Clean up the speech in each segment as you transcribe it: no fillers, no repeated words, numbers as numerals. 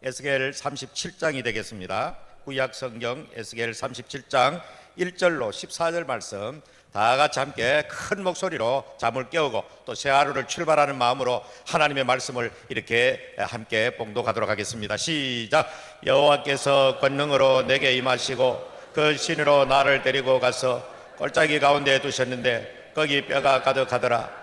에스겔 37장이 되겠습니다. 구약 성경 에스겔 37장 1절로 14절 말씀 다 같이 함께 큰 목소리로 잠을 깨우고 또 새 하루를 출발하는 마음으로 하나님의 말씀을 이렇게 함께 봉독하도록 하겠습니다. 시작. 여호와께서 권능으로 내게 임하시고 그 신으로 나를 데리고 가서 골짜기 가운데 두셨는데 거기 뼈가 가득하더라.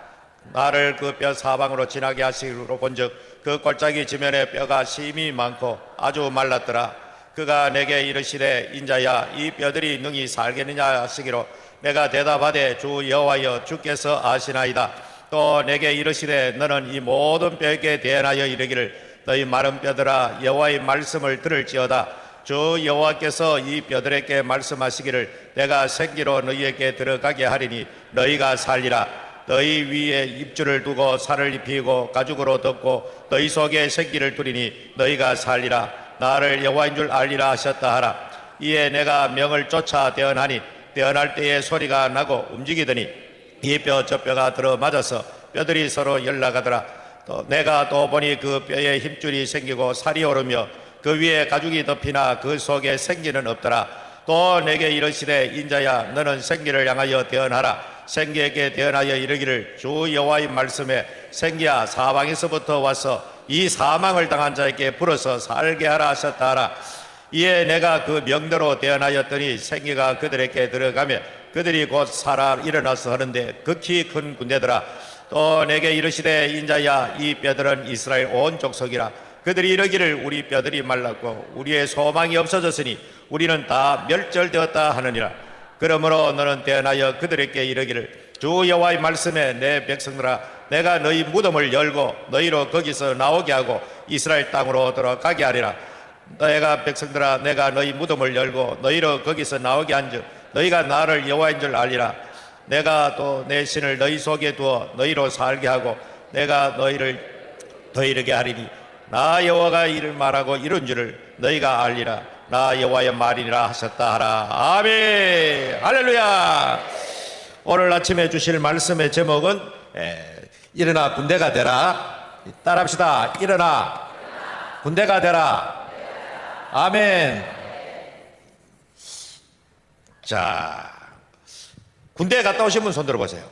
나를 그 뼈 사방으로 지나게 하시기로 본즉 그 골짜기 지면에 뼈가 심히 많고 아주 말랐더라. 그가 내게 이르시되 인자야 이 뼈들이 능히 살겠느냐 하시기로 내가 대답하되 주 여호와여 주께서 아시나이다. 또 내게 이르시되 너는 이 모든 뼈에게 대하여 이르기를 너희 마른 뼈들아 여호와의 말씀을 들을지어다. 주 여호와께서 이 뼈들에게 말씀하시기를 내가 생기로 너희에게 들어가게 하리니 너희가 살리라. 너희 위에 입줄을 두고 살을 입히고 가죽으로 덮고 너희 속에 생기를 두리니 너희가 살리라. 나를 여호와인 줄 알리라 하셨다 하라. 이에 내가 명을 쫓아 대언하니 대언할 때에 소리가 나고 움직이더니 이 뼈 저 뼈가 들어맞아서 뼈들이 서로 연락하더라. 또 내가 또 보니 그 뼈에 힘줄이 생기고 살이 오르며 그 위에 가죽이 덮이나 그 속에 생기는 없더라. 또 내게 이르시되 인자야 너는 생기를 향하여 대언하라. 생기에게 대언하여 이르기를 주 여호와의 말씀에 생기야 사방에서부터 와서 이 사망을 당한 자에게 불어서 살게 하라 하셨다 하라. 이에 내가 그 명대로 대언하였더니 생기가 그들에게 들어가며 그들이 곧 살아 일어나서 하는데 극히 큰 군대더라. 또 내게 이르시되 인자야 이 뼈들은 이스라엘 온 족속이라. 그들이 이르기를 우리 뼈들이 말랐고 우리의 소망이 없어졌으니 우리는 다 멸절되었다 하느니라. 그러므로 너는 대언하여 그들에게 이르기를 주 여호와의 말씀에 내 백성들아 내가 너희 무덤을 열고 너희로 거기서 나오게 하고 이스라엘 땅으로 들어가게 하리라. 내가 백성들아 내가 너희 무덤을 열고 너희로 거기서 나오게 한즉 너희가 나를 여호와인 줄 알리라. 내가 또 내 신을 너희 속에 두어 너희로 살게 하고 내가 너희를 더 이르게 하리니 나 여호와가 이를 말하고 이룬 줄을 너희가 알리라. 나 여호와의 말이니라 하셨다 하라. 아멘. 할렐루야. 오늘 아침에 주실 말씀의 제목은 일어나 군대가 되라. 따라합시다. 일어나 군대가 되라. 아멘. 자, 군대에 갔다 오신 분 손 들어보세요.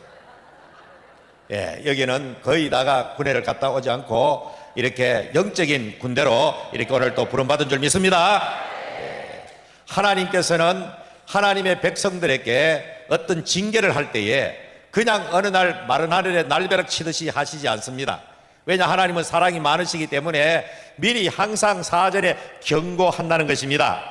여기는 거의 다가 군대를 갔다 오지 않고 이렇게 영적인 군대로 이렇게 오늘 또 부름받은 줄 믿습니다. 하나님께서는 하나님의 백성들에게 어떤 징계를 할 때에 그냥 어느 날 마른 하늘에 날벼락 치듯이 하시지 않습니다. 왜냐 하나님은 사랑이 많으시기 때문에 미리 항상 사전에 경고한다는 것입니다.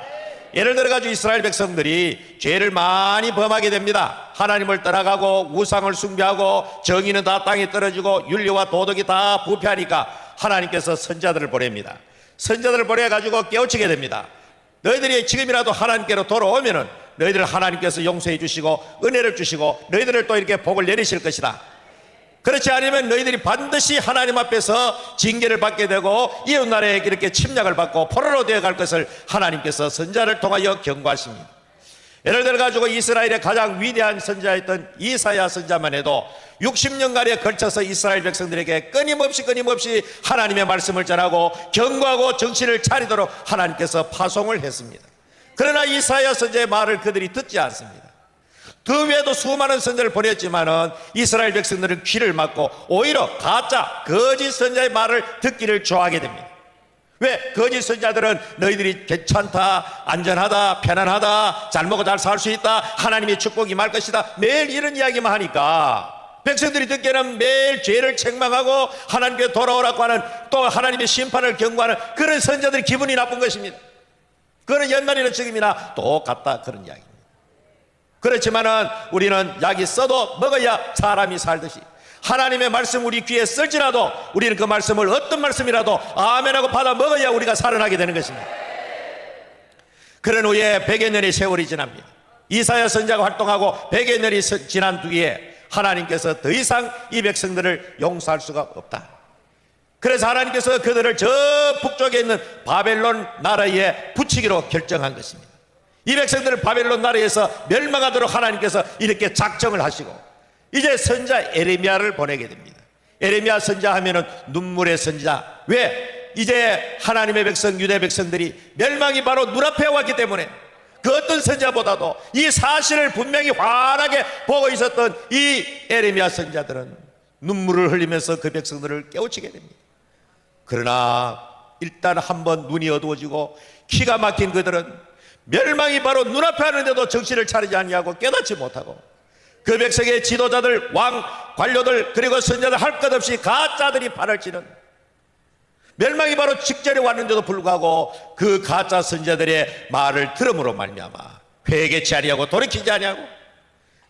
예를 들어가지고 이스라엘 백성들이 죄를 많이 범하게 됩니다. 하나님을 떠나가고 우상을 숭배하고 정의는 다 땅에 떨어지고 윤리와 도덕이 다 부패하니까 하나님께서 선지자들을 보냅니다. 선지자들을 보내가지고 깨우치게 됩니다. 너희들이 지금이라도 하나님께로 돌아오면은 너희들을 하나님께서 용서해 주시고 은혜를 주시고 너희들을 또 이렇게 복을 내리실 것이다. 그렇지 않으면 너희들이 반드시 하나님 앞에서 징계를 받게 되고 이웃나라에 이렇게 침략을 받고 포로로 되어갈 것을 하나님께서 선지자를 통하여 경고하십니다. 예를 들어 가지고 이스라엘의 가장 위대한 선지자였던 이사야 선지자만 해도 60년간에 걸쳐서 이스라엘 백성들에게 끊임없이 하나님의 말씀을 전하고 경고하고 정신을 차리도록 하나님께서 파송을 했습니다. 그러나 이사야 선지자의 말을 그들이 듣지 않습니다. 그 외에도 수많은 선지자를 보냈지만은 이스라엘 백성들은 귀를 막고 오히려 가짜 거짓 선지자의 말을 듣기를 좋아하게 됩니다. 왜? 거짓 선지자들은 너희들이 괜찮다, 안전하다, 편안하다, 잘 먹고 잘 살 수 있다, 하나님의 축복이 임할 것이다, 매일 이런 이야기만 하니까 백성들이 듣기에는 매일 죄를 책망하고 하나님께 돌아오라고 하는 또 하나님의 심판을 경고하는 그런 선지자들이 기분이 나쁜 것입니다. 그거는 옛날이나 지금이나 똑같다 그런 이야기입니다. 그렇지만은 우리는 약이 써도 먹어야 사람이 살듯이 하나님의 말씀 우리 귀에 쓸지라도 우리는 그 말씀을 어떤 말씀이라도 아멘하고 받아 먹어야 우리가 살아나게 되는 것입니다. 그런 후에 100여 년의 세월이 지납니다. 이사야 선지자가 활동하고 100여 년이 지난 뒤에 하나님께서 더 이상 이 백성들을 용서할 수가 없다. 그래서 하나님께서 그들을 저 북쪽에 있는 바벨론 나라에 붙이기로 결정한 것입니다. 이 백성들을 바벨론 나라에서 멸망하도록 하나님께서 이렇게 작정을 하시고 이제 선지자 에레미야를 보내게 됩니다. 에레미야 선지자 하면은 눈물의 선지자. 왜? 이제 하나님의 백성 유대 백성들이 멸망이 바로 눈앞에 왔기 때문에 그 어떤 선지자보다도 이 사실을 분명히 환하게 보고 있었던 이 에레미야 선지자들은 눈물을 흘리면서 그 백성들을 깨우치게 됩니다. 그러나 일단 한번 눈이 어두워지고 기가 막힌 그들은 멸망이 바로 눈앞에 하는데도 정신을 차리지 아니하고 깨닫지 못하고 그 백성의 지도자들, 왕, 관료들, 그리고 선지자들 할 것 없이 가짜들이 발을 치는 멸망이 바로 직전에 왔는데도 불구하고 그 가짜 선지자들의 말을 들음으로 말미암아 회개치 아니하고 돌이키지 아니하고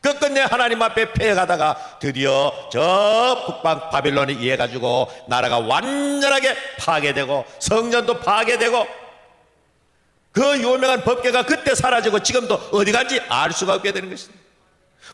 끝끝내 하나님 앞에 패해가다가 드디어 저 북방 바빌론에 의해 가지고 나라가 완전하게 파괴되고 성전도 파괴되고 그 유명한 법궤가 그때 사라지고 지금도 어디 간지 알 수가 없게 되는 것입니다.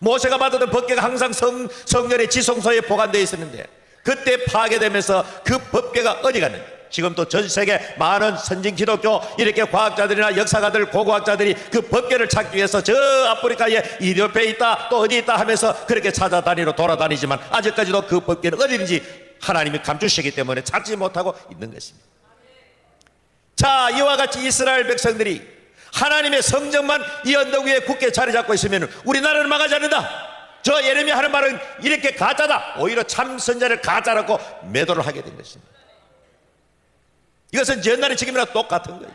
모세가 받았던 법궤가 항상 성전의 지성소에 보관되어 있었는데 그때 파괴되면서 그 법궤가 어디 갔는지 지금도 전 세계 많은 선진 기독교 이렇게 과학자들이나 역사가들, 고고학자들이 그 법궤를 찾기 위해서 저 아프리카에 이디오피아에 있다 또 어디 있다 하면서 그렇게 찾아다니러 돌아다니지만 아직까지도 그 법궤는 어디든지 하나님이 감추시기 때문에 찾지 못하고 있는 것입니다. 자, 이와 같이 이스라엘 백성들이 하나님의 성전만 이 언덕 위에 굳게 자리 잡고 있으면 우리나라는 망하지 않는다. 저 예레미야 하는 말은 이렇게 가짜다. 오히려 참 선자를 가짜라고 매도를 하게 된 것입니다. 이것은 옛날에 지금이나 똑같은 거예요.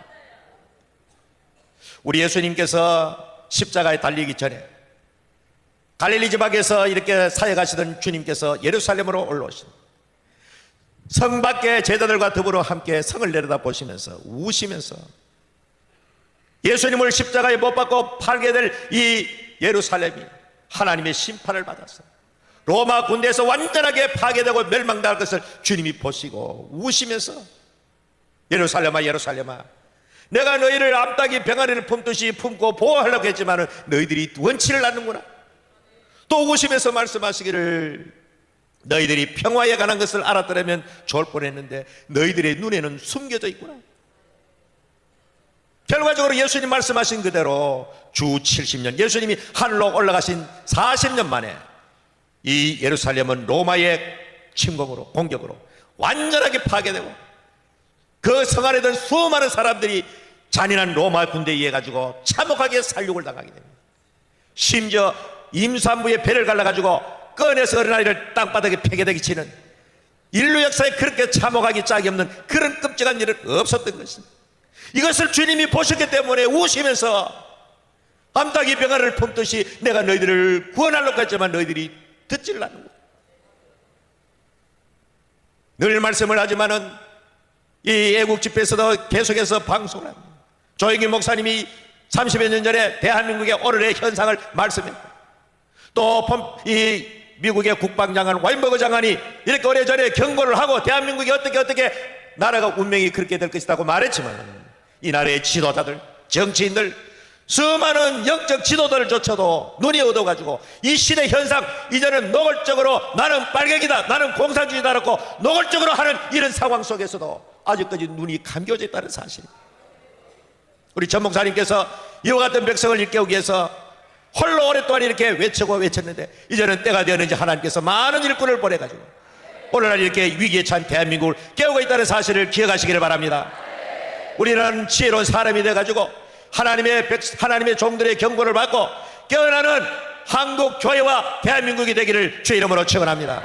우리 예수님께서 십자가에 달리기 전에 갈릴리 지방에서 이렇게 사역하시던 주님께서 예루살렘으로 올라오십니다. 성 밖에 제자들과 더불어 함께 성을 내려다 보시면서 우시면서 예수님을 십자가에 못 박고 팔게 될 이 예루살렘이 하나님의 심판을 받아서 로마 군대에서 완전하게 파괴되고 멸망당할 것을 주님이 보시고 우시면서 예루살렘아 예루살렘아 내가 너희를 암탉이 병아리를 품듯이 품고 보호하려고 했지만 너희들이 원치를 않는구나. 또 우시면서 말씀하시기를 너희들이 평화에 관한 것을 알았더라면 좋을 뻔했는데 너희들의 눈에는 숨겨져 있구나. 결과적으로 예수님 말씀하신 그대로 주 70년 예수님이 하늘로 올라가신 40년 만에 이 예루살렘은 로마의 침공으로 공격으로 완전하게 파괴되고 그 성 안에 든 수많은 사람들이 잔인한 로마 군대에 의해 가지고 참혹하게 살육을 당하게 됩니다. 심지어 임산부의 배를 갈라가지고 꺼내서 어린아이를 땅바닥에 패게되기 치는 인류 역사에 그렇게 참혹하기 짝이 없는 그런 끔찍한 일은 없었던 것입니다. 이것을 주님이 보셨기 때문에 우시면서 암탉이 병아리를 품듯이 내가 너희들을 구원하려고 했지만 너희들이 듣지를 않는 거예요. 늘 말씀을 하지만은 이 애국 집회에서도 계속해서 방송을 합니다. 조영기 목사님이 30여 년 전에 대한민국의 오늘의 현상을 말씀했고 또 이 미국의 국방장관 와인버그 장관이 이렇게 오래전에 경고를 하고 대한민국이 어떻게 나라가 운명이 그렇게 될 것이라고 말했지만 이 나라의 지도자들, 정치인들, 수많은 영적 지도자들조차도 눈이 어두워가지고 이 시대 현상 이제는 노골적으로 나는 빨갱이다 나는 공산주의다라고 노골적으로 하는 이런 상황 속에서도 아직까지 눈이 감겨져 있다는 사실입니다. 우리 전 목사님께서 이와 같은 백성을 일깨우기 위해서 홀로 오랫동안 이렇게 외쳤는데 이제는 때가 되었는지 하나님께서 많은 일꾼을 보내가지고 오늘날 이렇게 위기에 처한 대한민국을 깨우고 있다는 사실을 기억하시기를 바랍니다. 우리는 지혜로운 사람이 돼가지고 하나님의 종들의 경고를 받고 깨어나는 한국 교회와 대한민국이 되기를 주의 이름으로 축원합니다.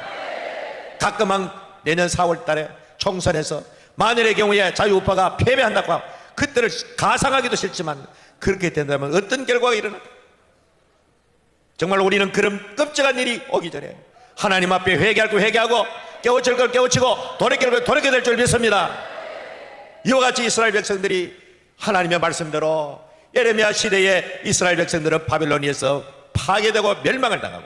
가끔은 내년 4월 달에 총선에서 만일의 경우에 자유우파가 패배한다고 하고 그때를 가상하기도 싫지만 그렇게 된다면 어떤 결과가 일어날까? 정말 우리는 그런 끔찍한 일이 오기 전에 하나님 앞에 회개할 거 회개하고 깨우칠 걸 깨우치고 돌이킬 걸 돌이켜야 될 줄 믿습니다. 이와 같이 이스라엘 백성들이 하나님의 말씀대로 예레미야 시대에 이스라엘 백성들은 바빌로니에서 파괴되고 멸망을 당하고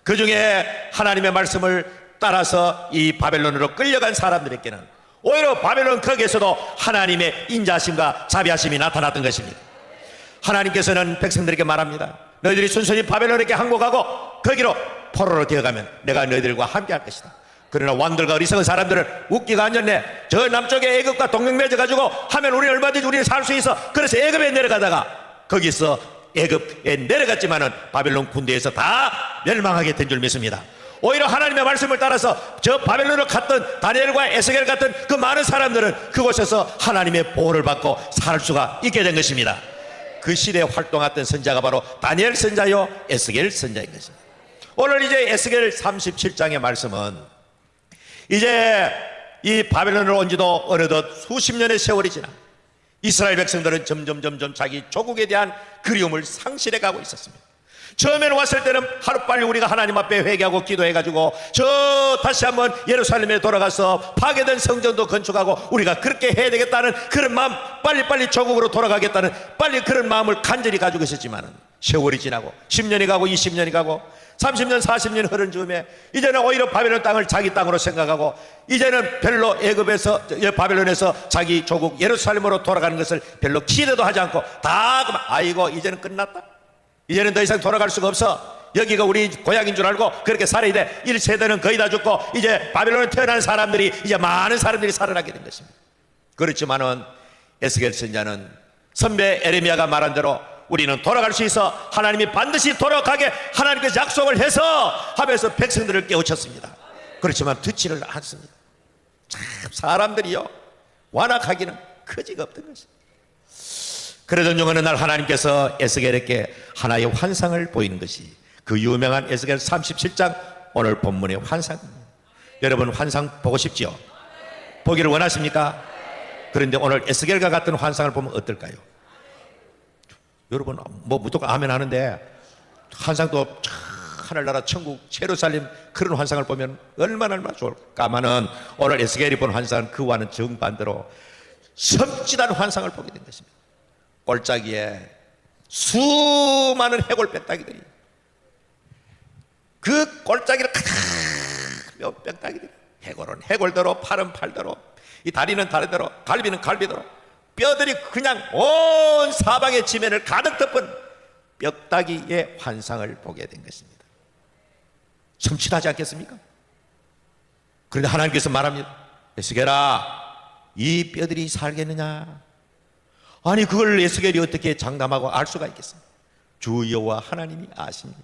그 중에 하나님의 말씀을 따라서 이 바벨론으로 끌려간 사람들에게는 오히려 바벨론 거기에서도 하나님의 인자심과 자비하심이 나타났던 것입니다. 하나님께서는 백성들에게 말합니다. 너희들이 순순히 바벨론에게 항복하고 거기로 포로로 되어가면 내가 너희들과 함께 할 것이다. 그러나 왕들과 어리석은 사람들은 웃기가 앉았네. 저 남쪽에 애굽과 동맹 맺어가지고 하면 우리는 얼마든지 우리는 살 수 있어. 그래서 애굽에 내려가다가 거기서 애굽에 내려갔지만은 바벨론 군대에서 다 멸망하게 된 줄 믿습니다. 오히려 하나님의 말씀을 따라서 저 바벨론으로 갔던 다니엘과 에스겔 같은 그 많은 사람들은 그곳에서 하나님의 보호를 받고 살 수가 있게 된 것입니다. 그 시대에 활동했던 선자가 바로 다니엘 선자요 에스겔 선자인 것입니다. 오늘 이제 에스겔 37장의 말씀은 이제 이 바벨론으로 온 지도 어느덧 수십 년의 세월이 지나 이스라엘 백성들은 점점 자기 조국에 대한 그리움을 상실해 가고 있었습니다. 처음에는 왔을 때는 하루빨리 우리가 하나님 앞에 회개하고 기도해가지고 저 다시 한번 예루살렘에 돌아가서 파괴된 성전도 건축하고 우리가 그렇게 해야 되겠다는 그런 마음, 빨리빨리 조국으로 돌아가겠다는 빨리 그런 마음을 간절히 가지고 있었지만 세월이 지나고 10년이 가고 20년이 가고 30년 40년 흐른 즈음에 이제는 오히려 바벨론 땅을 자기 땅으로 생각하고 이제는 별로 애굽에서 바벨론에서 자기 조국 예루살렘으로 돌아가는 것을 별로 기대도 하지 않고 다 아이고 이제는 끝났다, 이제는 더 이상 돌아갈 수가 없어, 여기가 우리 고향인 줄 알고 그렇게 살아야 돼. 1세대는 거의 다 죽고 이제 바벨론에 태어난 사람들이 이제 많은 사람들이 살아나게 된 것입니다. 그렇지만은 에스겔 선자는 선배 에레미야가 말한 대로 우리는 돌아갈 수 있어, 하나님이 반드시 돌아가게 하나님께서 약속을 해서 하면서 백성들을 깨우쳤습니다. 그렇지만 듣지를 않습니다. 참 사람들이요 완악하기는 거지가 없던 것입니다. 그러던 중 어느 날 하나님께서 에스겔에게 하나의 환상을 보이는 것이 그 유명한 에스겔 37장 오늘 본문의 환상입니다. 여러분 환상 보고 싶지요? 보기를 원하십니까? 그런데 오늘 에스겔과 같은 환상을 보면 어떨까요? 여러분 뭐 무조건 아멘 하는데 환상도 하늘나라 천국 예루살렘 그런 환상을 보면 얼마나 좋을까마는 오늘 에스겔이 본 환상은 그와는 정반대로 섬찟한 환상을 보게 된 것입니다. 골짜기에 수많은 해골 빽따기들이 그 골짜기를 몇 빽따기들이 해골은 해골대로 팔은 팔대로 이 다리는 다리대로 갈비는 갈비대로 뼈들이 그냥 온 사방의 지면을 가득 덮은 뼈다귀의 환상을 보게 된 것입니다. 섬찟하지 않겠습니까? 그런데 하나님께서 말합니다. 에스겔아, 이 뼈들이 살겠느냐? 아니 그걸 에스겔이 어떻게 장담하고 알 수가 있겠습니까? 주 여호와 하나님이 아십니다.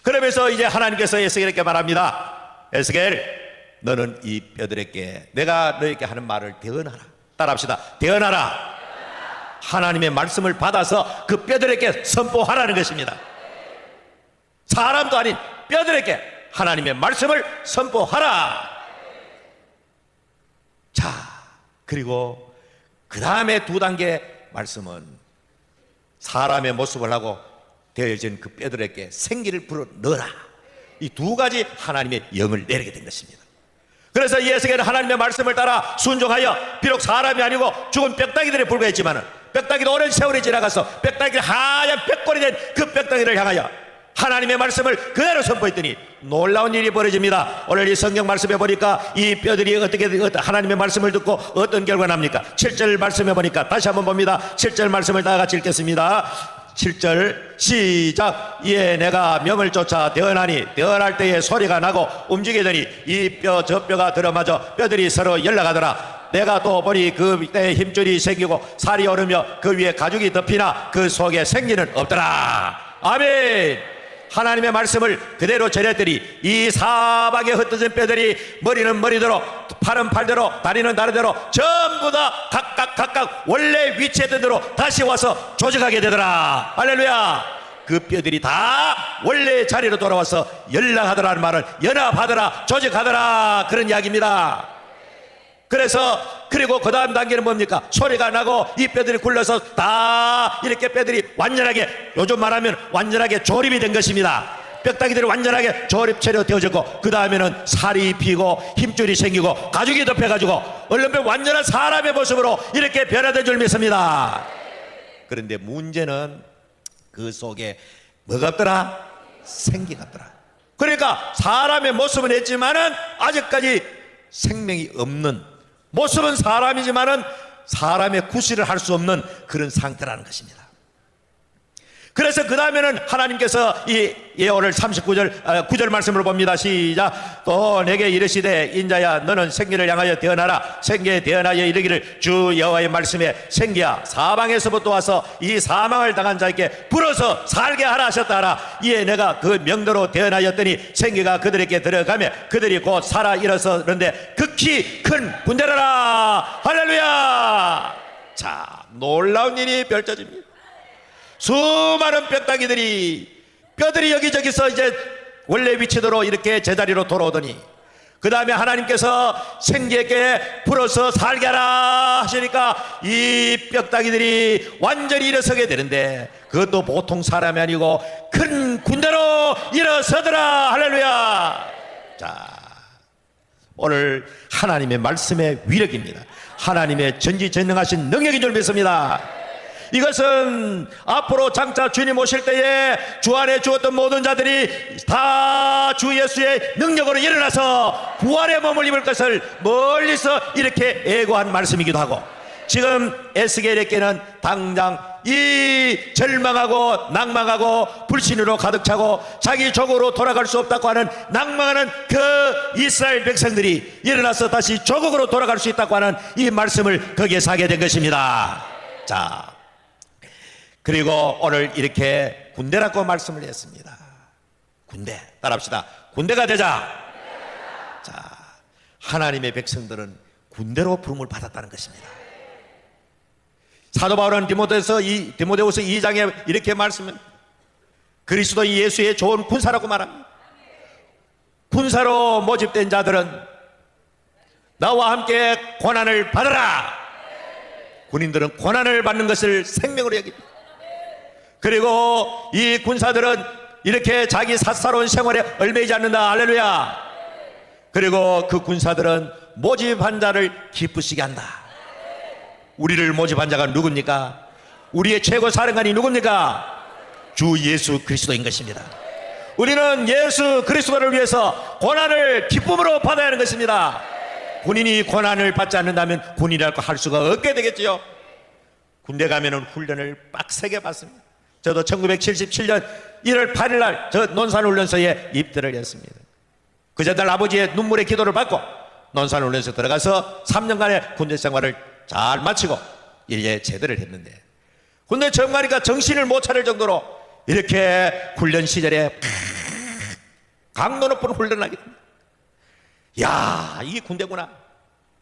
그러면서 이제 하나님께서 에스겔에게 말합니다. 에스겔, 너는 이 뼈들에게 내가 너에게 하는 말을 대언하라. 따라합시다. 대언하라. 하나님의 말씀을 받아서 그 뼈들에게 선포하라는 것입니다. 사람도 아닌 뼈들에게 하나님의 말씀을 선포하라. 자, 그리고 그 다음에 두 단계 말씀은 사람의 모습을 하고 되어진 그 뼈들에게 생기를 불어 넣어라. 이 두 가지 하나님의 영을 내리게 된 것입니다. 그래서 이 에스겔은 하나님의 말씀을 따라 순종하여 비록 사람이 아니고 죽은 뼈다귀들에 불과했지만 뼈다귀도 오랜 세월이 지나가서 뼈다귀를 하얀 뼈골이 된 그 뼈다귀를 향하여 하나님의 말씀을 그대로 선포했더니 놀라운 일이 벌어집니다. 오늘 이 성경 말씀에 보니까 이 뼈들이 어떻게 하나님의 말씀을 듣고 어떤 결과 납니까? 7절 말씀에 보니까 다시 한번 봅니다. 7절 말씀을 다 같이 읽겠습니다. 7절 시작. 이에 내가 명을 쫓아 대언하니 대언할 때에 소리가 나고 움직이더니 이 뼈 저 뼈가 들어맞아 뼈들이 서로 연락하더라. 내가 또 보니 그때 힘줄이 생기고 살이 오르며 그 위에 가죽이 덮이나 그 속에 생기는 없더라. 아멘. 하나님의 말씀을 그대로 전했더니 이 사방에 흩어진 뼈들이 머리는 머리대로 팔은 팔대로 다리는 다리대로 전부 다 각각 원래 위치에 있던 대로 다시 와서 조직하게 되더라. 할렐루야. 그 뼈들이 다 원래 자리로 돌아와서 연락하더라는 말은 연합하더라, 조직하더라, 그런 이야기입니다. 그래서 그리고 그 다음 단계는 뭡니까? 소리가 나고 이 뼈들이 굴러서 다 이렇게 뼈들이 완전하게, 요즘 말하면 완전하게 조립이 된 것입니다. 뼈다귀들이 완전하게 조립체로 되어졌고 그 다음에는 살이 피고 힘줄이 생기고 가죽이 덮여가지고 얼른 완전한 사람의 모습으로 이렇게 변화된 줄 믿습니다. 그런데 문제는 그 속에 뭐가 없더라? 생기가 없더라. 그러니까 사람의 모습은 했지만은 아직까지 생명이 없는, 모습은 사람이지만은 사람의 구실을 할 수 없는 그런 상태라는 것입니다. 그래서 그 다음에는 하나님께서 오늘 39절 9절 말씀을 봅니다. 시작. 또 내게 이르시되 인자야 너는 생기를 향하여 대언하라. 생기에 대언하여 이르기를 주 여호와의 말씀에 생기야 사방에서부터 와서 이 사망을 당한 자에게 불어서 살게 하라 하셨다 하라. 이에 내가 그 명도로 대언하였더니 생기가 그들에게 들어가며 그들이 곧 살아 일어서는데 극히 큰 군대라라. 할렐루야. 자, 놀라운 일이 펼쳐집니다. 수많은 뼈들이 여기저기서 이제 원래 위치대로 이렇게 제자리로 돌아오더니 그 다음에 하나님께서 생기에게 불어서 살게 하라 하시니까 이 뼈다귀들이 완전히 일어서게 되는데 그것도 보통 사람이 아니고 큰 군대로 일어서더라. 할렐루야. 자, 오늘 하나님의 말씀의 위력입니다. 하나님의 전지전능하신 능력인 줄 믿습니다. 이것은 앞으로 장차 주님 오실 때에 주 안에 주었던 모든 자들이 다 주 예수의 능력으로 일어나서 부활의 몸을 입을 것을 멀리서 이렇게 예고한 말씀이기도 하고, 지금 에스겔에게는 당장 이 절망하고 낭망하고 불신으로 가득 차고 자기 조국으로 돌아갈 수 없다고 하는 낭망하는 그 이스라엘 백성들이 일어나서 다시 조국으로 돌아갈 수 있다고 하는 이 말씀을 거기에서 하게 된 것입니다. 자, 그리고 오늘 이렇게 군대라고 말씀을 했습니다. 군대, 따라합시다. 군대가 되자. 자, 하나님의 백성들은 군대로 부름을 받았다는 것입니다. 사도 바울은 디모데후서 2장에 이렇게 말씀합니다. 그리스도 예수의 좋은 군사라고 말합니다. 군사로 모집된 자들은 나와 함께 고난을 받으라. 군인들은 고난을 받는 것을 생명으로 여깁니다. 그리고 이 군사들은 이렇게 자기 사사로운 생활에 얽매이지 않는다. 할렐루야. 그리고 그 군사들은 모집한 자를 기쁘시게 한다. 우리를 모집한 자가 누굽니까? 우리의 최고 사령관이 누굽니까? 주 예수 그리스도인 것입니다. 우리는 예수 그리스도를 위해서 고난을 기쁨으로 받아야 하는 것입니다. 군인이 고난을 받지 않는다면 군인이라고 할 수가 없게 되겠지요. 군대 가면은 훈련을 빡세게 받습니다. 저도 1977년 1월 8일 날 저 논산훈련소에 입대를 했습니다. 그 전날 아버지의 눈물의 기도를 받고 논산훈련소 들어가서 3년간의 군대 생활을 잘 마치고 이제 제대를 했는데, 군대 처음 가니까 정신을 못 차릴 정도로 이렇게 훈련 시절에 강도 높은 훈련을 하게 됩니다. 야, 이 군대구나.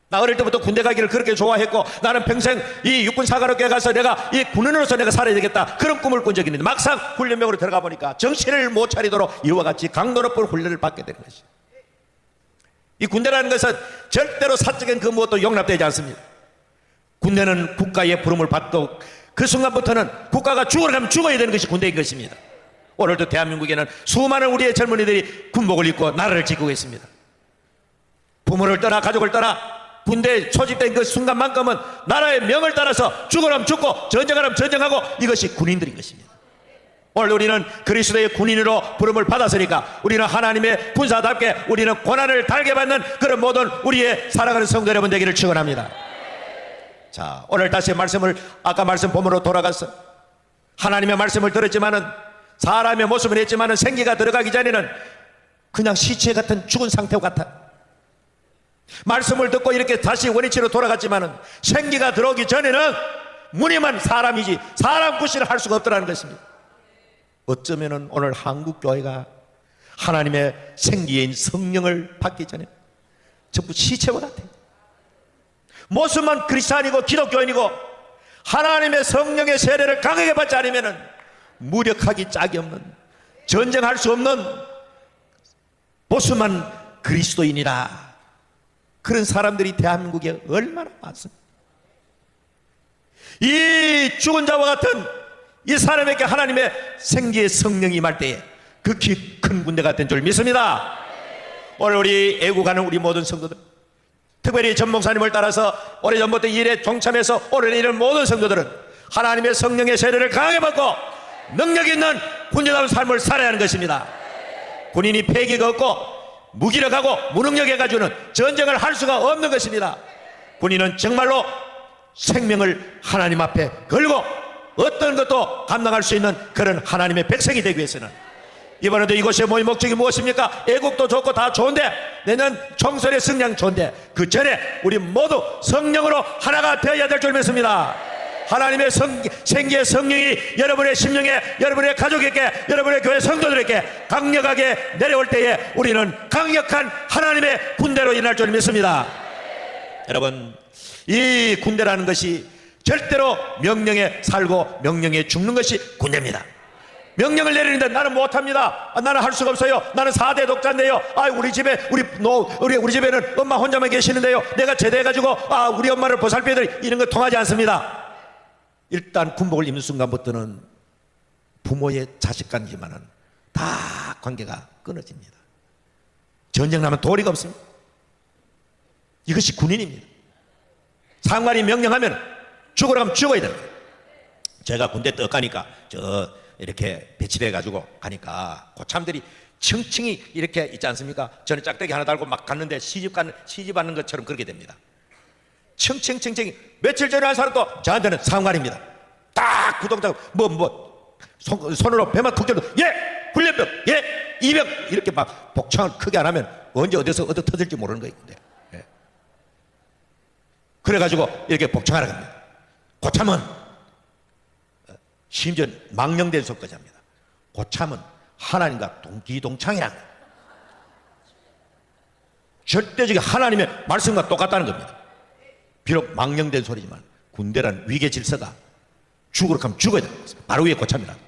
나 어릴 때부터 군대 가기를 그렇게 좋아했고 나는 평생 이 육군 사관학교에 가서 내가 이 군인으로서 내가 살아야 되겠다, 그런 꿈을 꾼 적이 있는데 막상 훈련병으로 들어가 보니까 정신을 못 차리도록 이와 같이 강도 높은 훈련을 받게 되는 것이죠. 이 군대라는 것은 절대로 사적인 그 무엇도 용납되지 않습니다. 군대는 국가의 부름을 받고 그 순간부터는 국가가 죽으려면 죽어야 되는 것이 군대인 것입니다. 오늘도 대한민국에는 수많은 우리의 젊은이들이 군복을 입고 나라를 지키고 있습니다. 부모를 떠나 가족을 떠나 군대에 소집된 그 순간만큼은 나라의 명을 따라서 죽으라면 죽고 전쟁하라면 전쟁하고, 이것이 군인들인 것입니다. 오늘 우리는 그리스도의 군인으로 부름을 받았으니까 우리는 하나님의 군사답게 우리는 고난을 달게 받는 그런 모든 우리의 사랑하는 성도 여러분 되기를 축원합니다. 자, 오늘 다시 아까 말씀 본문으로 돌아가서 하나님의 말씀을 들었지만은 사람의 모습을 했지만은 생기가 들어가기 전에는 그냥 시체 같은 죽은 상태 같아. 말씀을 듣고 이렇게 다시 원위치로 돌아갔지만은 생기가 들어오기 전에는 무늬만 사람이지 사람 구실을 할 수가 없더라는 것입니다. 어쩌면은 오늘 한국 교회가 하나님의 생기인 성령을 받기 전에 전부 시체와 같아요. 모습만 크리스찬이고 기독교인이고 하나님의 성령의 세례를 강하게 받지 않으면은 무력하기 짝이 없는, 전쟁할 수 없는 모습만 그리스도인이라, 그런 사람들이 대한민국에 얼마나 많습니다. 이 죽은 자와 같은 이 사람에게 하나님의 생기의 성령이 임할 때에 극히 큰 군대가 된 줄 믿습니다. 오늘 우리 애국하는 우리 모든 성도들, 특별히 전 목사님을 따라서 오래전부터 이 일에 동참해서 오늘 이런 모든 성도들은 하나님의 성령의 세례를 강하게 받고 능력 있는 군대다운 삶을 살아야 하는 것입니다. 군인이 패기가 없고 무기력하고 무능력해가지고는 전쟁을 할 수가 없는 것입니다. 군인은 정말로 생명을 하나님 앞에 걸고 어떤 것도 감당할 수 있는 그런 하나님의 백성이 되기 위해서는 이번에도 이곳에 모인 목적이 무엇입니까? 애국도 좋고 다 좋은데, 내년 총선의 승량 좋은데, 그 전에 우리 모두 성령으로 하나가 되어야 될 줄 믿습니다. 하나님의 생기의 성령이 여러분의 심령에, 여러분의 가족에게, 여러분의 교회 성도들에게 강력하게 내려올 때에 우리는 강력한 하나님의 군대로 일어날 줄 믿습니다. 여러분, 이 군대라는 것이 절대로 명령에 살고 명령에 죽는 것이 군대입니다. 명령을 내리는데 나는 못합니다. 나는 할 수가 없어요. 나는 4대 독자인데요. 우리 집에 우리 집에는 엄마 혼자만 계시는데요. 내가 제대해가지고 우리 엄마를 보살펴야 돼. 이런 거 통하지 않습니다. 일단 군복을 입는 순간부터는 부모의 자식 관계만은 다 관계가 끊어집니다. 전쟁 나면 도리가 없습니다. 이것이 군인입니다. 상관이 명령하면 죽으라 하면 죽어야 됩니다. 제가 군대 떡 가니까 이렇게 배치돼 가지고 가니까 고참들이 층층이 이렇게 있지 않습니까? 저는 짝대기 하나 달고 막 갔는데 시집하는 것처럼 그렇게 됩니다. 층층층층. 며칠 전에 한 사람도 저한테는 상관입니다. 딱 구동작 손으로 배만 툭 들고 예 훈련병 예 이병 이렇게 막 복창을 크게 안 하면 언제 어디서 얻어 터질지 모르는 거예요. 예. 그래가지고 이렇게 복창하러 갑니다. 고참은 심지어 망령된 속까지 합니다. 고참은 하나님과 동기동창이라는 거예요. 절대적인 하나님의 말씀과 똑같다는 겁니다. 비록 망령된 소리지만 군대란 위계 질서가 죽으러 가면 죽어야 되는 것입니다. 바로 위에 고참이라고.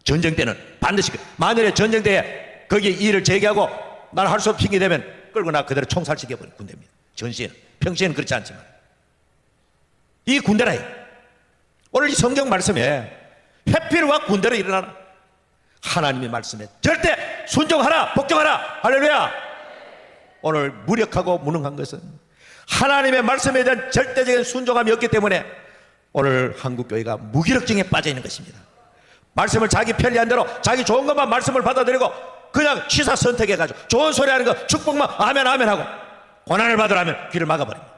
전쟁 때는 반드시 만일에 전쟁 때에 거기에 일을 제기하고 나는 할 수 없는 핑계 대면 끌고 나 그대로 총살시켜버린 군대입니다. 전시에는 평시에는 그렇지 않지만 이 군대라. 오늘 이 성경 말씀에 회피와 군대로 일어나라. 하나님의 말씀에 절대 순종하라, 복종하라. 할렐루야. 오늘 무력하고 무능한 것은 하나님의 말씀에 대한 절대적인 순종함이 없기 때문에 오늘 한국교회가 무기력증에 빠져 있는 것입니다. 말씀을 자기 편리한 대로 자기 좋은 것만 말씀을 받아들이고 그냥 취사 선택해가지고 좋은 소리 하는 거 축복만 아멘 아멘 하고 고난을 받으라면 귀를 막아버립니다.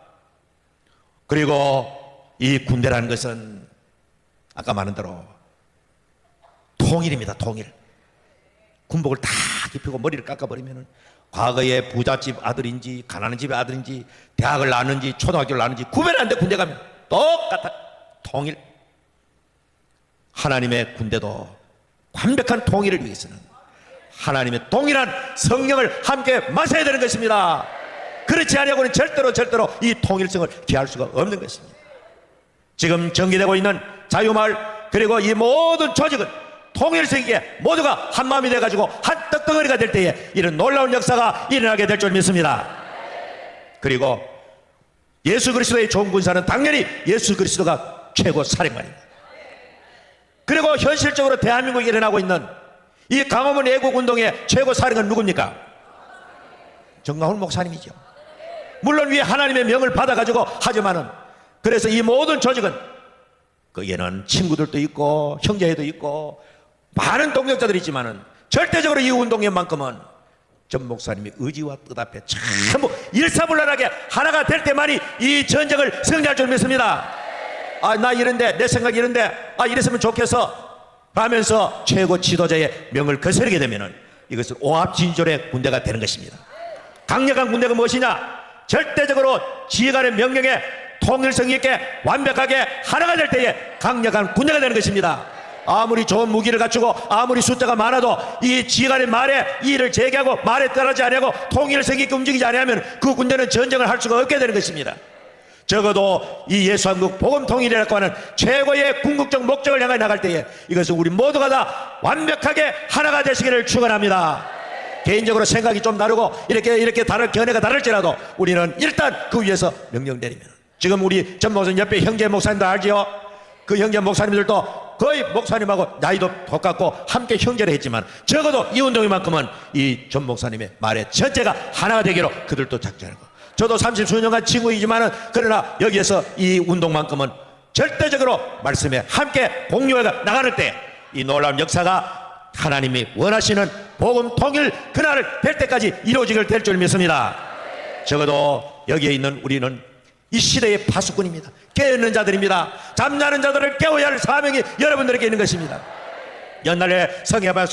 그리고 이 군대라는 것은 아까 말한 대로 통일입니다. 통일. 군복을 다 입히고 머리를 깎아버리면 과거에 부잣집 아들인지 가난한 집의 아들인지 대학을 나왔는지 초등학교를 나왔는지 구별이 안 돼. 군대 가면 똑같아. 통일. 하나님의 군대도 완벽한 통일을 위해서는 하나님의 동일한 성령을 함께 마셔야 되는 것입니다. 그렇지 않으면 절대로 이 통일성을 기할 수가 없는 것입니다. 지금 전개되고 있는 자유마을 그리고 이 모든 조직은 통일성이기에 모두가 한마음이 돼가지고 한 떡덩어리가 될 때에 이런 놀라운 역사가 일어나게 될 줄 믿습니다. 그리고 예수 그리스도의 좋은 군사는 당연히 예수 그리스도가 최고 사령관입니다. 그리고 현실적으로 대한민국에 일어나고 있는 이 강화문 애국운동의 최고 사령은 누굽니까? 정강훈 목사님이죠. 물론 위에 하나님의 명을 받아가지고 하지만은 그래서 이 모든 조직은 거기에는 친구들도 있고 형제도 있고 많은 동력자들이 있지만은 절대적으로 이 운동회만큼은 전 목사님의 의지와 뜻 앞에 전부 일사불란하게 하나가 될 때만이 이 전쟁을 승리할 줄 믿습니다. 나 이런데 내 생각이 이런데 이랬으면 좋겠어 하면서 최고 지도자의 명을 거스르게 되면은 이것은 오합진졸의 군대가 되는 것입니다. 강력한 군대가 무엇이냐? 절대적으로 지휘관의 명령에 통일성 있게 완벽하게 하나가 될 때에 강력한 군대가 되는 것입니다. 아무리 좋은 무기를 갖추고 아무리 숫자가 많아도 이 지휘관의 말에 이의를 제기하고 말에 따르지 아니하고 통일성 있게 움직이지 아니하면 그 군대는 전쟁을 할 수가 없게 되는 것입니다. 적어도 이 예수한국 복음통일이라고 하는 최고의 궁극적 목적을 향해 나갈 때에 이것은 우리 모두가 다 완벽하게 하나가 되시기를 축원합니다. 개인적으로 생각이 좀 다르고 이렇게 견해가 다를지라도 우리는 일단 그 위에서 명령 내리면 지금 우리 전 목사님 옆에 형제 목사님들 알지요? 그 형제 목사님들도 거의 목사님하고 나이도 똑같고 함께 형제를 했지만 적어도 이 운동회만큼은 이 전 목사님의 말에 전체가 하나가 되기로 그들도 작정하고 저도 30수년간 친구이지만은 그러나 여기에서 이 운동만큼은 절대적으로 말씀에 함께 공유해 나가는 때 이 놀라운 역사가 하나님이 원하시는 복음 통일 그날을 될 때까지 이루어지게 될 줄 믿습니다. 적어도 여기에 있는 우리는 이 시대의 파수꾼입니다. 깨어있는 자들입니다. 잠자는 자들을 깨워야 할 사명이 여러분들에게 있는 것입니다. 옛날에 성해발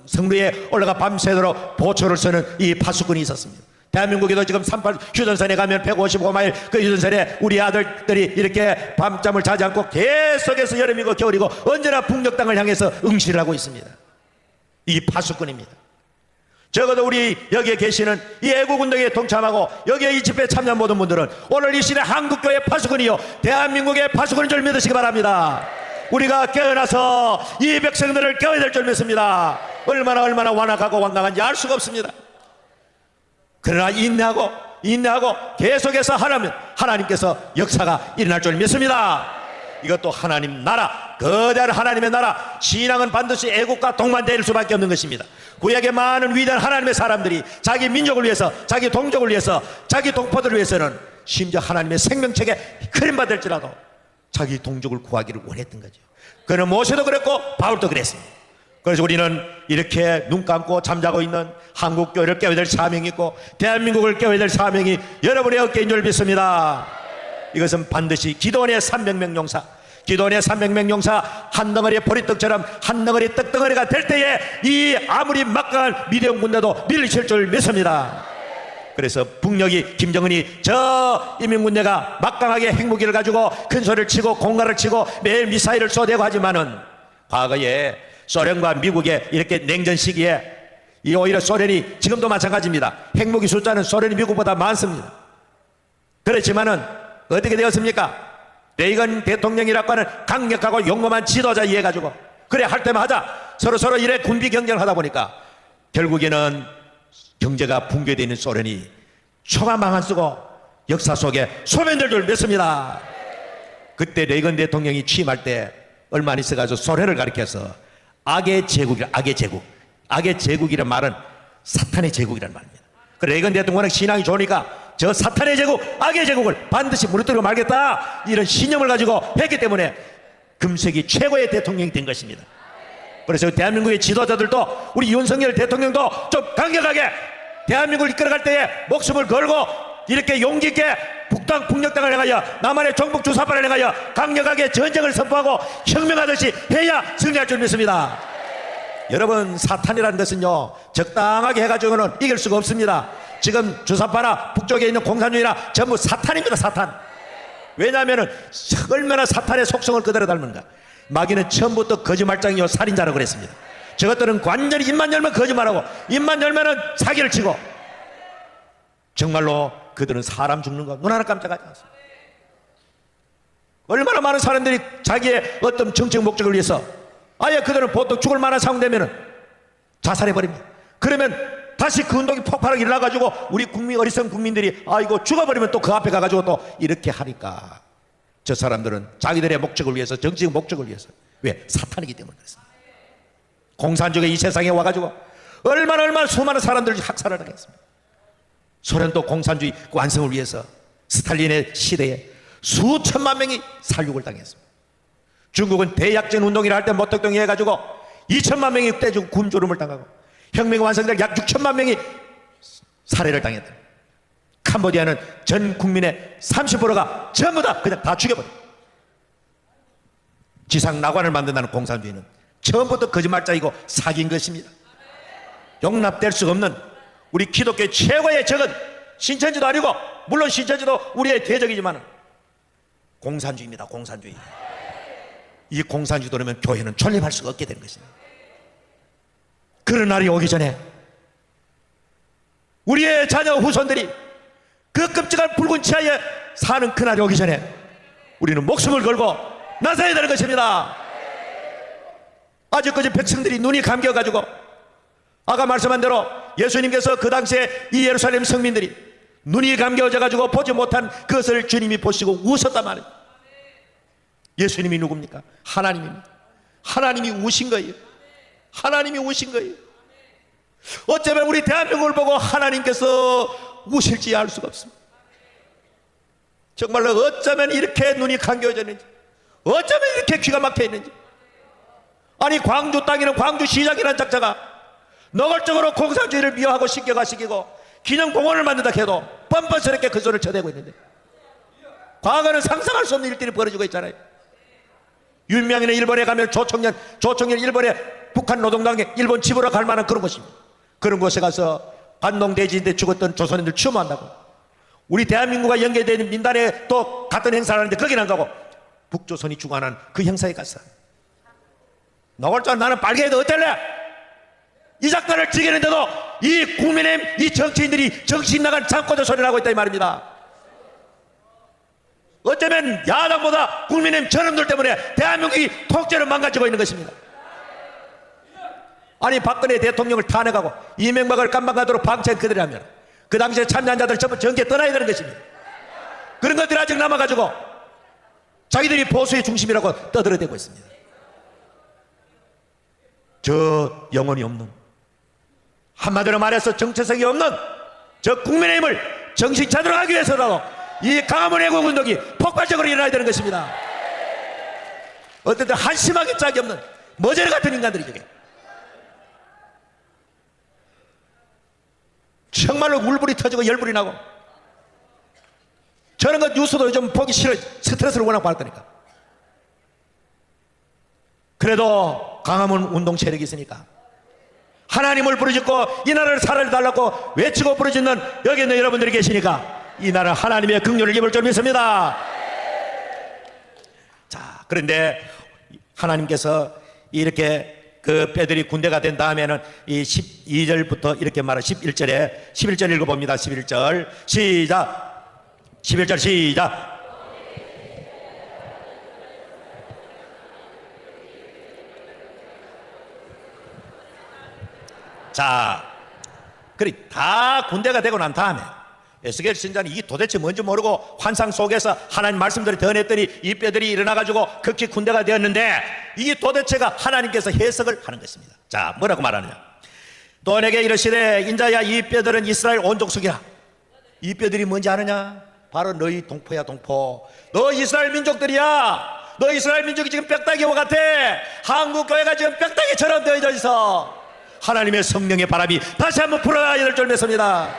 성루에 올라가 밤새도록 보초를 서는 이 파수꾼이 있었습니다. 대한민국에도 지금 38 휴전선에 가면 155마일 그 휴전선에 우리 아들들이 이렇게 밤잠을 자지 않고 계속해서 여름이고 겨울이고 언제나 북녘 땅을 향해서 응시를 하고 있습니다. 이 파수꾼입니다. 적어도 우리 여기에 계시는 이 애국운동에 동참하고 여기에 이 집회에 참여한 모든 분들은 오늘 이 시대 한국교회 파수꾼이요 대한민국의 파수꾼인 줄 믿으시기 바랍니다. 우리가 깨어나서 이 백성들을 깨워야 될 줄 믿습니다. 얼마나 완악하고 완강한지 알 수가 없습니다. 그러나 인내하고 계속해서 하나면 하나님께서 역사가 일어날 줄 믿습니다. 이것도 하나님 나라, 거대한 하나님의 나라, 신앙은 반드시 애국과 동반될 수밖에 없는 것입니다. 구약의 많은 위대한 하나님의 사람들이 자기 민족을 위해서, 자기 동족을 위해서, 자기 동포들을 위해서는 심지어 하나님의 생명책에 그림받을지라도 자기 동족을 구하기를 원했던 거죠. 그는 모세도 그랬고 바울도 그랬습니다. 그래서 우리는 이렇게 눈 감고 잠자고 있는 한국교회를 깨워야 될 사명이 있고 대한민국을 깨워야 될 사명이 여러분의 어깨인 줄 믿습니다. 이것은 반드시 기도원의 300명 용사 한 덩어리의 보리떡처럼 한 덩어리 떡덩어리가 될 때에 이 아무리 막강한 미대형 군대도 밀리칠 줄 믿습니다. 그래서 북녘이 김정은이 저 인민군대가 막강하게 핵무기를 가지고 큰 소리를 치고 공갈을 치고 매일 미사일을 쏘대고 하지만은 과거에 소련과 미국의 이렇게 냉전 시기에 이 오히려 소련이 지금도 마찬가지입니다. 핵무기 숫자는 소련이 미국보다 많습니다. 그렇지만은 어떻게 되었습니까? 레이건 대통령이라고 하는 강력하고 용감한 지도자 이해가지고 그래 할 때만 하자 서로 이래 군비 경쟁을 하다 보니까 결국에는 경제가 붕괴되어 있는 소련이 초가 망한 쓰고 역사 속에 소멸될 줄 믿습니다. 그때 레이건 대통령이 취임할 때 얼마 안 있어가지고 소련을 가리켜서 악의 제국이란 말은 사탄의 제국이란 말입니다. 그 레이건 대통령은 신앙이 좋으니까 저 사탄의 제국, 악의 제국을 반드시 무너뜨리고 말겠다 이런 신념을 가지고 했기 때문에 금세기 최고의 대통령이 된 것입니다. 그래서 대한민국의 지도자들도 우리 윤석열 대통령도 좀 강력하게 대한민국을 이끌어갈 때에 목숨을 걸고 이렇게 용기 있게 북녘 땅을 향하여 남한의 종북 주사파를 향하여 강력하게 전쟁을 선포하고 혁명하듯이 해야 승리할 줄 믿습니다. 여러분 사탄이라는 것은요 적당하게 해가지고는 이길 수가 없습니다. 지금 주사파나 북쪽에 있는 공산주의나 전부 사탄입니다. 사탄. 왜냐하면 얼마나 사탄의 속성을 그대로 닮은가. 마귀는 처음부터 거짓말장이요 살인자라고 그랬습니다. 저것들은 완전히 입만 열면 거짓말하고 입만 열면 사기를 치고 정말로 그들은 사람 죽는 거 눈 하나 깜짝하지 않습니다. 얼마나 많은 사람들이 자기의 어떤 정책 목적을 위해서 아예 그들은 보통 죽을 만한 상황 되면 자살해버립니다. 그러면 다시 그 운동이 폭발하게 일어나가지고 우리 어리석은 국민들이 아이고 죽어버리면 또 그 앞에 가가지고 또 이렇게 하니까 저 사람들은 자기들의 목적을 위해서 정치적 목적을 위해서 왜? 사탄이기 때문에 그렇습니다. 공산주의가 이 세상에 와가지고 얼마나 수많은 사람들을 학살을 하겠습니다. 소련도 공산주의 완성을 위해서 스탈린의 시대에 수천만 명이 살육을 당했습니다. 중국은 대약전 운동이라 할 때 모택동에 해가지고 2천만 명이 떼주고 굶주림을 당하고 혁명이 완성될 약 6천만 명이 살해를 당했다. 캄보디아는 전 국민의 30%가 전부 다 그냥 다 죽여버려. 지상 낙원을 만든다는 공산주의는 처음부터 거짓말짜이고 사기인 것입니다. 용납될 수가 없는 우리 기독교의 최고의 적은 신천지도 아니고 물론 신천지도 우리의 대적이지만 공산주의입니다. 공산주의. 이 공산주의도라면 교회는 존립할 수가 없게 되는 것입니다. 그런 날이 오기 전에 우리의 자녀 후손들이 그 끔찍한 붉은 치하에 사는 그날이 오기 전에 우리는 목숨을 걸고 나서야 되는 것입니다. 아직까지 백성들이 눈이 감겨가지고 아까 말씀한 대로 예수님께서 그 당시에 이 예루살렘 성민들이 눈이 감겨져가지고 보지 못한 그것을 주님이 보시고 우셨단 말이에요. 예수님이 누굽니까? 하나님입니다. 하나님이 우신 거예요. 하나님이 우신 거예요. 어쩌면 우리 대한민국을 보고 하나님께서 우실지 알 수가 없습니다. 정말로 어쩌면 이렇게 눈이 감겨졌는지, 어쩌면 이렇게 귀가 막혀 있는지. 아니 광주 땅에는 광주시장이라는 작자가 노골적으로 공산주의를 미워하고 신경화시키고 기념공원을 만든다 해도 뻔뻔스럽게 그 소리를 쳐대고 있는데 과거는 상상할 수 없는 일들이 벌어지고 있잖아요. 윤명이는 일본에 가면 조청년 일본에 북한 노동당에 일본 집으로 갈 만한 그런 곳입니다. 그런 곳에 가서 관농대지인데 죽었던 조선인들 추모한다고. 우리 대한민국과 연계된 민단에 또 같은 행사를 하는데 거기는 안 가고 북조선이 주관한 그 행사에 갔어. 나올 줄 나는 빨개도 어떨래? 이 작가를 지겠는데도 이 국민의힘 이 정치인들이 정신 나간 잠꼬대 소리를 하고 있다 이 말입니다. 어쩌면 야당보다 국민의힘 저놈들 때문에 대한민국이 통째로 망가지고 있는 것입니다. 아니 박근혜 대통령을 탄핵하고 이명박을 깜방가도록 방치한 그들이라면 그 당시에 참여한자들 전부 정계 떠나야 되는 것입니다. 그런 것들이 아직 남아가지고 자기들이 보수의 중심이라고 떠들어대고 있습니다. 저 영혼이 없는, 한마디로 말해서 정체성이 없는 저 국민의힘을 정신 차리도록 하기 위해서라도 이 강화문 애국운동이 폭발적으로 일어나야 되는 것입니다. 어쨌든 한심하게 짝이 없는 머저리 같은 인간들이 저게 정말로 울불이 터지고 열불이 나고, 저런 것 뉴스도 요즘 보기 싫어. 스트레스를 워낙 받았다니까. 그래도 강화문 운동 세력이 있으니까 하나님을 부르짖고 이 나라를 살아달라고 외치고 부르짖는 여기 있는 여러분들이 계시니까 이 나라 하나님의 긍휼을 입을 줄 믿습니다. 자, 그런데 하나님께서 이렇게 그 뼈들이 군대가 된 다음에는 이 12절부터 이렇게 말하 11절 읽어봅니다. 11절 시작. 11절 시작. 자, 그래 다 군대가 되고 난 다음에 에스겔 신자는 이 도대체 뭔지 모르고 환상 속에서 하나님 말씀들을 전했더니 이 뼈들이 일어나가지고 극히 군대가 되었는데 이 도대체가 하나님께서 해석을 하는 것입니다. 자, 뭐라고 말하느냐. 또 내게 이르시되 인자야 이 뼈들은 이스라엘 온 족속이라. 이 뼈들이 뭔지 아느냐? 바로 너희 동포야 동포. 너 이스라엘 민족들이야. 너 이스라엘 민족이 지금 뼈다귀와 같아. 한국교회가 지금 뼈다귀처럼 되어져 있어. 하나님의 성령의 바람이 다시 한번 불어야 될 줄 믿습니다.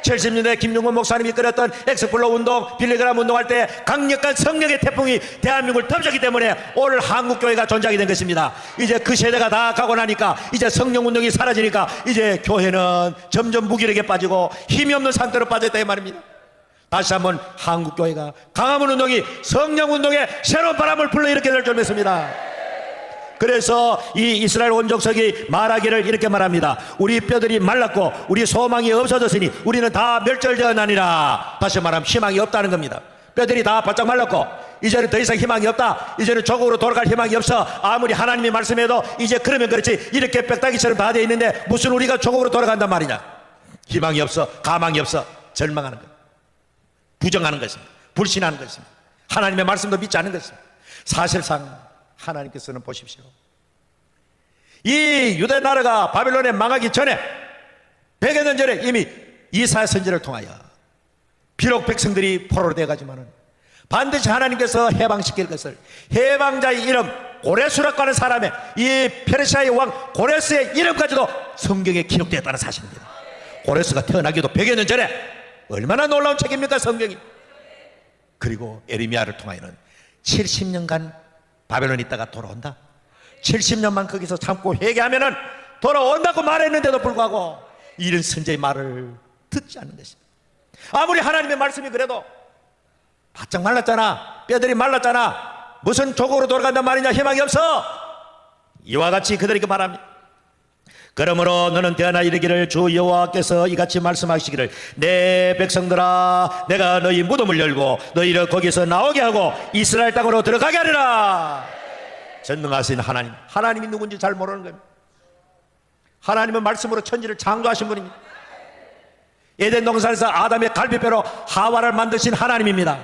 70년대 김용건 목사님이 끌었던 엑스플로 운동, 빌리그람 운동할 때 강력한 성령의 태풍이 대한민국을 덮쳤기 때문에 오늘 한국교회가 존재하게 된 것입니다. 이제 그 세대가 다 가고 나니까 이제 성령 운동이 사라지니까 이제 교회는 점점 무기력에 빠지고 힘이 없는 상태로 빠졌다 이 말입니다. 다시 한번 한국교회가 강화문 운동이 성령 운동에 새로운 바람을 불러일으켜야 될 줄 믿습니다. 그래서 이 이스라엘 온 족속이 말하기를 이렇게 말합니다. 우리 뼈들이 말랐고 우리 소망이 없어졌으니 우리는 다 멸절되었나니라. 다시 말하면 희망이 없다는 겁니다. 뼈들이 다 바짝 말랐고 이제는 더 이상 희망이 없다. 이제는 조국으로 돌아갈 희망이 없어. 아무리 하나님이 말씀해도 이제 그러면 그렇지 이렇게 뼈다귀처럼 다 되어 있는데 무슨 우리가 조국으로 돌아간단 말이냐. 희망이 없어. 가망이 없어. 절망하는 것, 부정하는 것입니다. 불신하는 것입니다. 하나님의 말씀도 믿지 않는 것입니다. 사실상 하나님께서는 보십시오. 이 유대 나라가 바빌론에 망하기 전에 100여 년 전에 이미 이사야 선지를 통하여 비록 백성들이 포로로 되어가지만은 반드시 하나님께서 해방시킬 것을 해방자의 이름 고레스라고 하는 사람의 이 페르시아의 왕 고레스의 이름까지도 성경에 기록되었다는 사실입니다. 고레스가 태어나기도 100여 년 전에 얼마나 놀라운 책입니까 성경이. 그리고 에레미야를 통하여는 70년간 바벨론에 있다가 돌아온다. 70년만 거기서 참고 회개하면은 돌아온다고 말했는데도 불구하고 이런 선지의 말을 듣지 않는 것입니다. 아무리 하나님의 말씀이 그래도 바짝 말랐잖아. 뼈들이 말랐잖아. 무슨 조국으로 돌아간단 말이냐. 희망이 없어. 이와 같이 그들에게 말합니다. 그러므로 너는 대하나 이르기를 주 여호와께서 이같이 말씀하시기를 내 백성들아 내가 너희 무덤을 열고 너희를 거기서 나오게 하고 이스라엘 땅으로 들어가게 하리라. 전능하신 하나님, 하나님이 누군지 잘 모르는 겁니다. 하나님은 말씀으로 천지를 창조하신 분입니다. 에덴 동산에서 아담의 갈비뼈로 하와를 만드신 하나님입니다.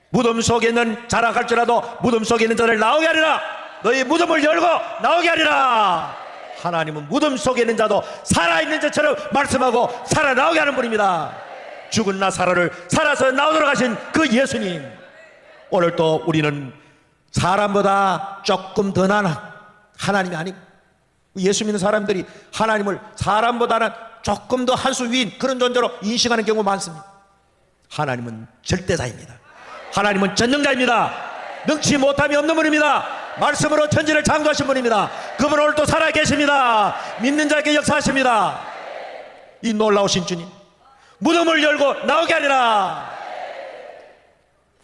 무덤 속에 있는 자라 갈지라도 무덤 속에 있는 자를 나오게 하리라. 너희 무덤을 열고 나오게 하리라. 하나님은 무덤 속에 있는 자도 살아있는 자처럼 말씀하고 살아나오게 하는 분입니다. 죽은 나사로를 살아서 나오도록 하신 그 예수님, 오늘 또 우리는 사람보다 조금 더 나은 하나님이 아니고 예수 믿는 사람들이 하나님을 사람보다는 조금 더 한 수 위인 그런 존재로 인식하는 경우가 많습니다. 하나님은 절대자입니다. 하나님은 전능자입니다. 능치 못함이 없는 분입니다. 말씀으로 천지를 창조하신 분입니다. 그분은 오늘도 살아계십니다. 믿는 자에게 역사하십니다. 이 놀라우신 주님, 무덤을 열고 나오게 하리라.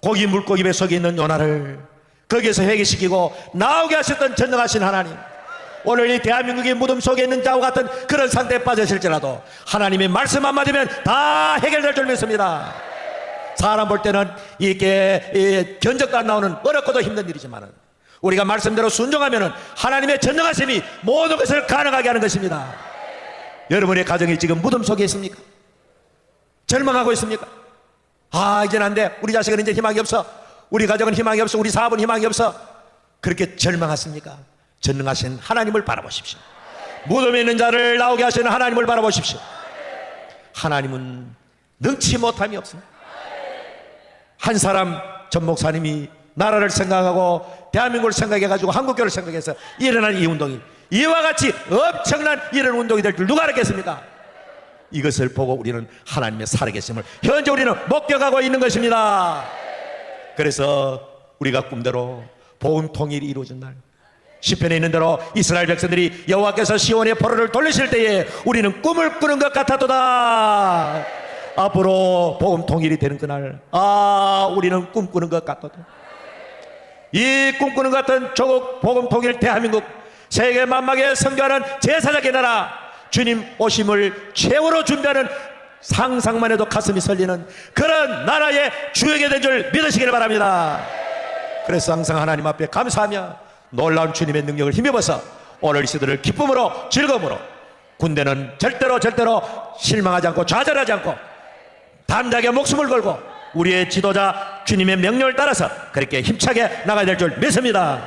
고기 물고기 뱃속에 있는 요나를 거기에서 회개시키고 나오게 하셨던 전능하신 하나님, 오늘 이 대한민국의 무덤 속에 있는 자와 같은 그런 상태에 빠졌을지라도 하나님의 말씀 한마디면 다 해결될 줄 믿습니다. 사람 볼 때는 이렇게 견적도 안 나오는 어렵고도 힘든 일이지만 우리가 말씀대로 순종하면 하나님의 전능하심이 모든 것을 가능하게 하는 것입니다. 여러분의 가정이 지금 무덤 속에 있습니까? 절망하고 있습니까? 아, 이제는 안 돼. 우리 자식은 이제 희망이 없어. 우리 가정은 희망이 없어. 우리 사업은 희망이 없어. 그렇게 절망하십니까? 전능하신 하나님을 바라보십시오. 무덤에 있는 자를 나오게 하시는 하나님을 바라보십시오. 하나님은 능치 못함이 없습니다. 한 사람 전 목사님이 나라를 생각하고 대한민국을 생각해가지고 한국교를 생각해서 일어난 이 운동이 이와 같이 엄청난 이런 운동이 될 줄 누가 알았겠습니까? 이것을 보고 우리는 하나님의 살아계심을 현재 우리는 목격하고 있는 것입니다. 그래서 우리가 꿈대로 복음 통일이 이루어진 날, 시편에 있는 대로 이스라엘 백성들이 여호와께서 시온의 포로를 돌리실 때에 우리는 꿈을 꾸는 것 같았도다. 앞으로 복음 통일이 되는 그날, 우리는 꿈꾸는 것 같도다. 이 꿈꾸는 것 같은 조국 복음 통일 대한민국, 세계 만방에 선교하는 제사장의 나라, 주님 오심을 최후로 준비하는 상상만 해도 가슴이 설리는 그런 나라의 주역이 된 줄 믿으시길 바랍니다. 그래서 항상 하나님 앞에 감사하며 놀라운 주님의 능력을 힘입어서 오늘 이 시대를 기쁨으로 즐거움으로, 군대는 절대로 실망하지 않고 좌절하지 않고 담대하게 목숨을 걸고 우리의 지도자 주님의 명령을 따라서 그렇게 힘차게 나가야 될 줄 믿습니다.